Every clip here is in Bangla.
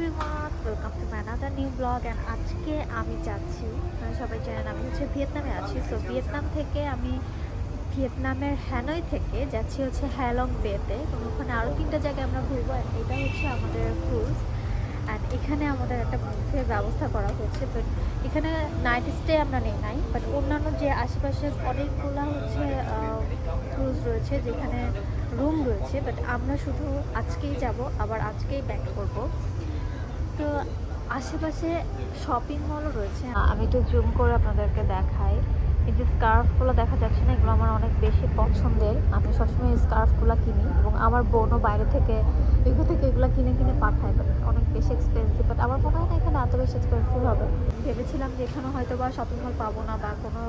Everyone, welcome to my another new blog. And আজকে আমি যাচ্ছি, সবাই জানেন আমি ভিয়েতনামে আছি। সো ভিয়েতনাম থেকে আমি ভিয়েতনামের হ্যানয় থেকে যাচ্ছি হ্যালং বেতে, এবং ওখানে আরও 3টা জায়গায় আমরা ঘুরবো। এটা আমাদের ক্রুজ। অ্যান্ড এখানে আমাদের একটা বুফের ব্যবস্থা করা হয়েছে, বাট এখানে নাইট স্টে আমরা নেই নাই। বাট অন্যান্য যে আশেপাশে অনেকগুলো ক্রুজ রয়েছে যেখানে রুম রয়েছে, বাট আমরা শুধু আজকেই যাব, আবার আজকেই ব্যাক করব। তো আশেপাশে শপিং মলও রয়েছে। আমি একটু জুম করে আপনাদেরকে দেখাই। এই যে স্কার্ফগুলো দেখা যাচ্ছে না, এগুলো আমার অনেক বেশি পছন্দের। আমি সবসময় এই স্কার্ফগুলো কিনি, এবং আমার বোনও বাইরে থেকে এগুলো কিনে কিনে পাঠায়। বাট অনেক বেশি এক্সপেন্সিভ, বাট আমার মনে হয় না এখানে এত বেশি এক্সপেন্সিভ হবে। ভেবেছিলাম যে এখানে হয়তো বা শপিং মল পাবো না, বা কোনো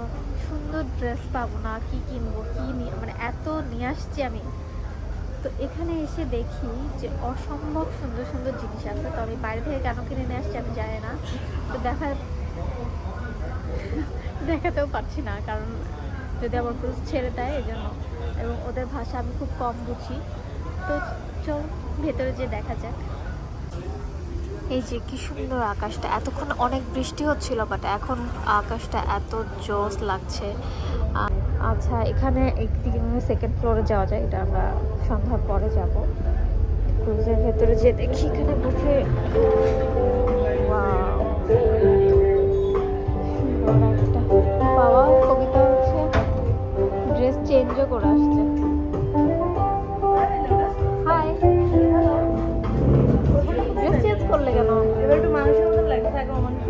সুন্দর ড্রেস পাবো না, কি কিনবো মানে এত নিয়ে আসছি আমি। তো এখানে এসে দেখি যে অসম্ভব সুন্দর সুন্দর জিনিস আছে। তো আমি বাইরে থেকে কেন কিনে নিয়ে আসছি আমি জানি না। তো দেখাতেও পারছি না, কারণ যদি আমার ক্রুজ ছেড়ে দেয় এই জন্য, এবং ওদের ভাষা আমি খুব কম বুঝি। তো চল ভেতরে যে দেখা যাক। এই যে কি সুন্দর আকাশটা, এতক্ষণ অনেক বৃষ্টি হচ্ছিল, বাট এখন আকাশটা এত জোস লাগছে। আচ্ছা, এখানে একদিকে সেকেন্ড ফ্লোরে যাওয়া যায়, এটা আমরা সন্ধ্যার পরে যাব। ক্রুজের ভেতরে যে দেখি এখানে বুফে, একটা পাওয়া কবিতা ড্রেস চেঞ্জও করে আসছে। হাই, ড্রেস চেঞ্জ করলে কেন? এবার একটু মানুষের মতো লাগছে, এখন মানুষ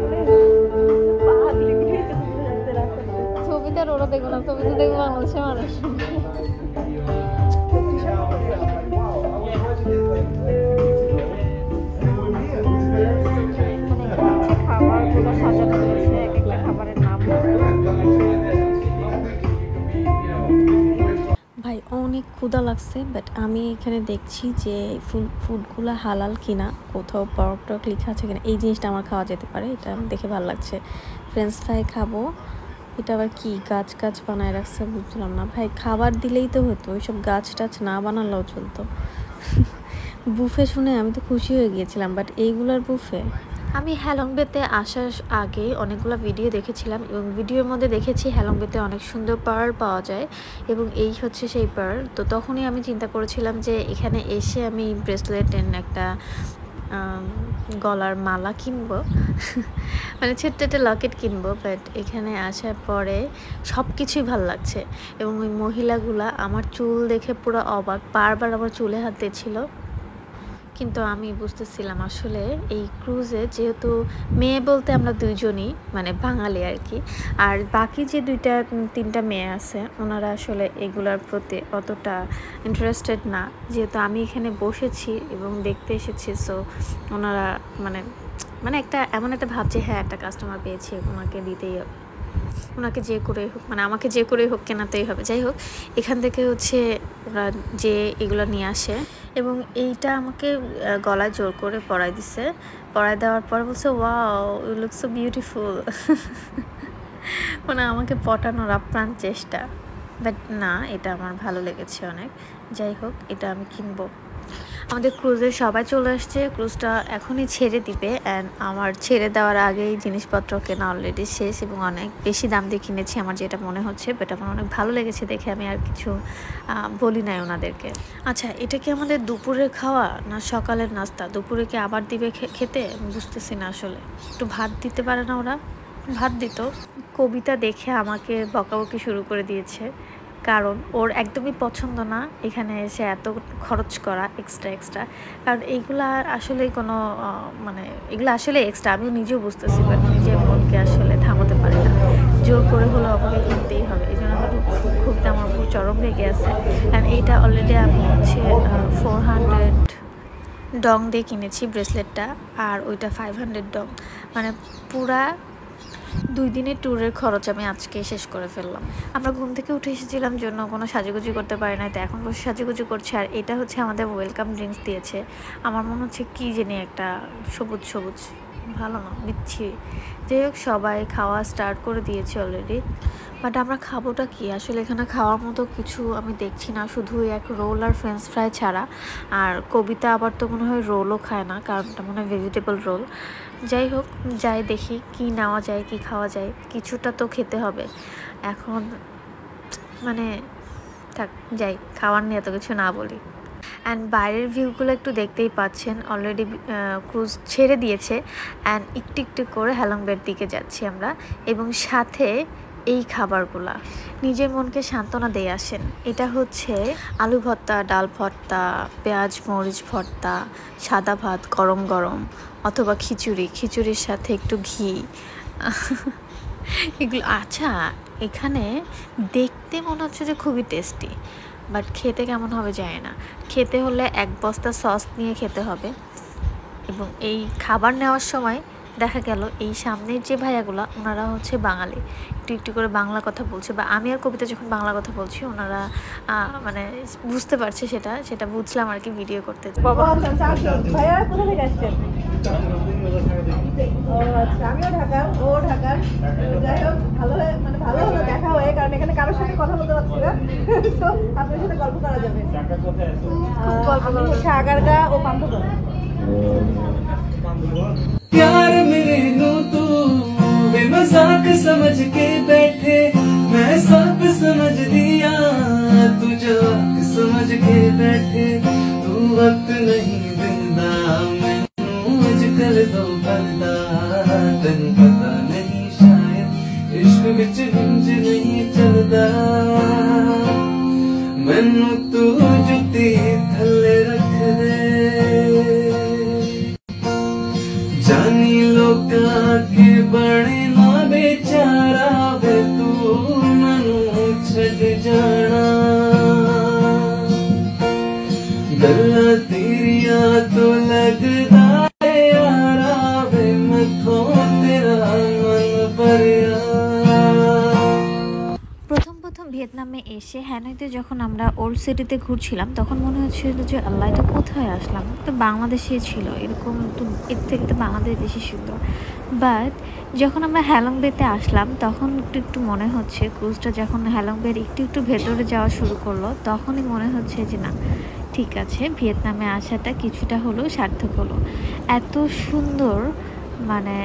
ছবিটা ওরা দেখবো না, ছবিতে দেখবো বাংলাদেশের মানুষ। খাবারগুলো সাজানো রয়েছে, এক একটা খাবারের নাম। ভাই অনেক ক্ষুধা লাগছে, বাট আমি এখানে দেখছি যে ফুডগুলো হালাল কিনা, কোথাও পরক টরক লেখা আছে কিনা। এই জিনিসটা আমার খাওয়া যেতে পারে, এটা দেখে ভালো লাগছে। ফ্রেঞ্চ ফ্রাই খাবো। এটা আবার কি গাছ বানায় রাখছে বুঝলাম না। ভাই খাবার দিলেই তো হতো, ওইসব গাছ টাছ না বানালেও চলতো। বুফে শুনে আমি তো খুশি হয়ে গিয়েছিলাম, বাট এইগুলার বুফে। আমি হ্যালং বেতে আসার আগে অনেকগুলো ভিডিও দেখেছিলাম, এবং ভিডিওর মধ্যে দেখেছি হ্যালং বেতে অনেক সুন্দর পার্ল পাওয়া যায়, এবং এই সেই পার্ল। তো তখনই আমি চিন্তা করেছিলাম যে এখানে এসে আমি ব্রেসলেট এন্ড একটা গলার মালা কিনবো, মানে ছোট্ট একটা লকেট কিনবো। বাট এখানে আসার পরে সব কিছুই ভালো লাগছে, এবং ওই মহিলাগুলা আমার চুল দেখে পুরো অবাক, বারবার আমার চুলে হাত দিয়েছিল। কিন্তু আমি বুঝতেছিলাম আসলে এই ক্রুজে যেহেতু মেয়ে বলতে আমরা দুইজনই, মানে বাঙালি আর কি, আর বাকি যে 2-3টা মেয়ে আছে ওনারা আসলে এগুলার প্রতি অতটা ইন্টারেস্টেড না। যেহেতু আমি এখানে বসেছি এবং দেখতে এসেছি, সো ওনারা মানে একটা এমন একটা ভাবছে, হ্যাঁ একটা কাস্টমার পেয়েছি, ওনাকে দিতেই হবে, ওনাকে যে করে হোক, মানে আমাকে যে করে হোক কেনাতেই হবে। যাই হোক, এখান থেকে ওরা যে এগুলো নিয়ে আসে, এবং এইটা আমাকে গলায় জোর করে পরাই দিছে। পরাই দেওয়ার পর বলছে, wow you look so beautiful. মানে আমাকে পটানোর আপ্রাণ চেষ্টা, বাট না, এটা আমার ভালো লেগেছে অনেক। যাই হোক, এটা আমি কিনবো। আমাদের ক্রুজে সবাই চলে আসছে, ক্রুজটা এখনই ছেড়ে দিবে। অ্যান্ড আমার ছেড়ে দেওয়ার আগেই জিনিসপত্র কেনা অলরেডি শেষ, এবং অনেক বেশি দাম দিয়ে কিনেছি আমার যেটা মনে হচ্ছে, বাট আমার অনেক ভালো লেগেছে দেখে আমি আর কিছু বলি নাই ওনাদেরকে। আচ্ছা, এটা কি আমাদের দুপুরের খাওয়া না সকালের নাস্তা? দুপুরে কি আবার দিবে খেতে? আমি বুঝতেছি না আসলে। একটু ভাত দিতে পারে না ওরা? ভাত দিত। কবিতা দেখে আমাকে বকাবকি শুরু করে দিয়েছে, কারণ ওর একদমই পছন্দ না এখানে এসে এত খরচ করা এক্সট্রা। কারণ এইগুলো আসলে কোনো মানে এগুলো আসলে এক্সট্রা, আমিও নিজেও বুঝতেছি, বাট নিজের মনকে আসলে থামাতে পারি না, জোর করে হলেও আমাকে কিনতেই হবে। এই জন্য আমার খুব আমার উপর চরম লেগে আছে। অ্যান্ড এইটা অলরেডি আমি 400 ডং দিয়ে কিনেছি ব্রেসলেটটা, আর ওইটা 500 ডং। মানে পুরা 2 দিনের ট্যুরের খরচ আমি আজকে শেষ করে ফেললাম। আমরা ঘুম থেকে উঠে এসেছিলাম জন্য কোনো সাজুগুজু করতে পারি না, তো এখন বসে সাজুগুজু করছে। আর এটা আমাদের ওয়েলকাম ড্রিঙ্কস দিয়েছে, আমার মনে হচ্ছে কি জানি একটা সবুজ, ভালো না, বিচ্ছিরি। যাই হোক, সবাই খাওয়া স্টার্ট করে দিয়েছে অলরেডি। বাট আমরা খাবোটা কি আসলে? এখানে খাওয়ার মতো কিছু আমি দেখছি না, শুধু এক রোল আর ফ্রেঞ্চ ফ্রাই ছাড়া। আর কবিতা আবার তো মনে হয় রোলও খায় না, কারণ এটা মনে হয় ভেজিটেবল রোল। যাই হোক, যাই দেখি কি নেওয়া যায়, কি খাওয়া যায়, কিছুটা তো খেতে হবে এখন। মানে থাক, যাই, খাওয়ার নিয়ে এত কিছু না বলি। অ্যান্ড বাইরের ভিউগুলো একটু দেখতেই পাচ্ছেন, অলরেডি ক্রুজ ছেড়ে দিয়েছে। অ্যান্ড একটু একটু করে হ্যালং বের দিকে যাচ্ছি আমরা, এবং সাথে এই খাবারগুলা নিজের মনকে সান্ত্বনা দিয়ে আসেন। এটা হচ্ছে আলু ভর্তা, ডাল ভর্তা, পেঁয়াজ মরিচ ভর্তা, সাদা ভাত গরম গরম, অথবা খিচুড়ির সাথে একটু ঘি। এগুলো আচ্ছা, এখানে দেখতে মনে হচ্ছে যে খুবই টেস্টি, বাট খেতে কেমন হবে জানি না। খেতে হলে 1 বস্তা সস নিয়ে খেতে হবে। এবং এই খাবার নেওয়ার সময় দেখা গেল এই সামনের যে ভাইয়াগুলা, ওনারা হচ্ছে বাঙালি, একটু একটু করে বাংলা কথা বলছে, বা আমি আর কবিতা যখন বাংলা কথা বলছি ওনারা মানে বুঝতে পারছে, সেটা বুঝলাম আর কি ভিডিও করতে। ভাইয়া কোথা থেকে আসছেন? ও আচ্ছা, আমিও ঢাকার, ও ঢাকার। যাই হোক, ভালো হলো দেখা হয়ে, কারণ এখানে কারোর সাথে কথা বলতে পারছি না, তো আপনার সাথে গল্প করা যাবে। আমি হচ্ছে আগারগা ও পান্থপথ। प्यार मेरे नो तू बेमजाक समझ के बैठे, मैं सब समझ लिया, तू जवाक समझ के बैठे, तू वक्त नहीं दिंदा मैनू अजकल दो बंदा, तेन पता नहीं शायद इश्क विच हिंज नहीं चलदा, मैनू तू जुत्ती थल्ले रख दे, जानी लोका के बड़े ना बेचारा वे तू मनु छड़ जाना, गल्ला तेरिया तो लगदा है यारा वे मथों तेरा मन भरिया। প্রথম ভিয়েতনামে এসে হ্যানয়তে যখন আমরা ওল্ড সিটিতে ঘুরছিলাম, তখন মনে হচ্ছিল যে আল্লাহ, এটা কোথায় আসলাম, তো বাংলাদেশে ছিল এরকম, তো এর থেকে তো বাংলাদেশ বেশি সুন্দর। বাট যখন আমরা হ্যালং বেতে আসলাম, তখন একটু একটু মনে হচ্ছে, ক্রুজটা যখন হ্যালং বের একটু একটু ভেতরে যাওয়া শুরু করলো, তখনই মনে হচ্ছে যে না, ঠিক আছে, ভিয়েতনামে আসাটা কিছুটা হলেও সার্থক হলো। এত সুন্দর, মানে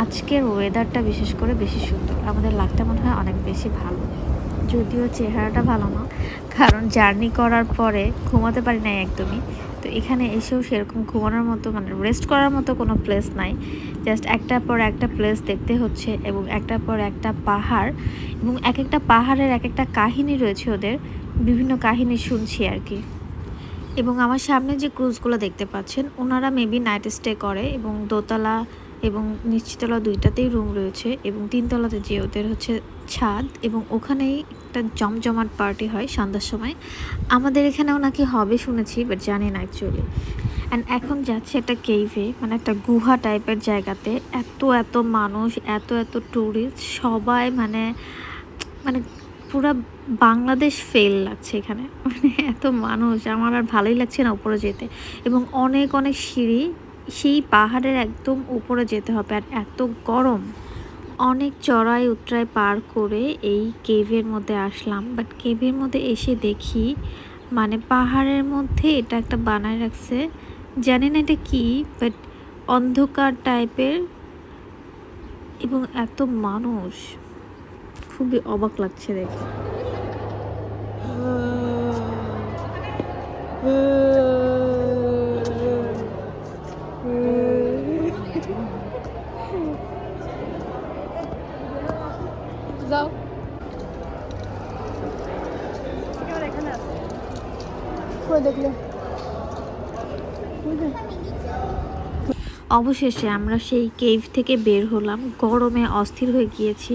আজকের ওয়েদারটা বিশেষ করে বেশি সুন্দর, আমাদের লাগটা মনে হয় অনেক বেশি ভালো। যদিও চেহারাটা ভালো না, কারণ জার্নি করার পরে ঘুমাতে পারি নাই একদমই। তো এখানে এসেও সেরকম ঘুমানোর মতো, মানে রেস্ট করার মতো কোনো প্লেস নাই। জাস্ট একটার পর একটা প্লেস দেখতে হচ্ছে, এবং একটার পর একটা পাহাড়, এবং এক একটা পাহাড়ের এক একটা কাহিনী রয়েছে, ওদের বিভিন্ন কাহিনী শুনছি আর কি। এবং আমার সামনে যে ক্রুজগুলো দেখতে পাচ্ছেন, ওনারা মেবি নাইট স্টে করে, এবং দোতলা এবং নিচতলা দুইটাতেই রুম রয়েছে, এবং 3 তলাতে যে ওদের হচ্ছে ছাদ, এবং ওখানেই একটা জমজমাট পার্টি হয় সন্ধ্যার সময়। আমাদের এখানেও নাকি হবে শুনেছি, বাট জানি না অ্যাকচুয়ালি। অ্যান্ড এখন যাচ্ছে একটা কেভে, মানে একটা গুহা টাইপের জায়গাতে। এত মানুষ, এত ট্যুরিস্ট, সবাই মানে পুরা বাংলাদেশ ফেল লাগছে এখানে, মানে এত মানুষ, আমার আর ভালোই লাগছে না উপরে যেতে। এবং অনেক সিঁড়ি, সেই পাহাড়ের একদম উপরে যেতে হবে, আর এত গরম। অনেক চড়াই উতরাই পার করে এই কেভের মধ্যে আসলাম। বাট কেভের মধ্যে এসে দেখি, মানে পাহাড়ের মধ্যে এটা একটা বানায় রাখছে, জানি না এটা কি, বাট অন্ধকার টাইপের, এবং এত মানুষ, খুবই অবাক লাগছে দেখে। যাও, দেখলে অবশেষে আমরা সেই কেভ থেকে বের হলাম, গরমে অস্থির হয়ে গিয়েছি।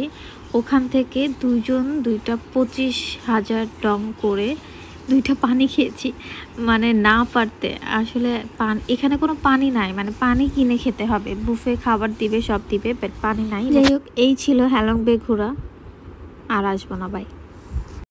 ওখান থেকে দুইজন 2টা 25,000 ডং করে 2টা পানি খেয়েছি, মানে না পারতে। আসলে এখানে কোনো পানি নাই, মানে পানি কিনে খেতে হবে, বুফে খাবার দিবে, সব দিবে, বাট পানি নাই। যাই হোক, এই ছিল হ্যালং বে ঘোরা, আর আসবো না, বাই।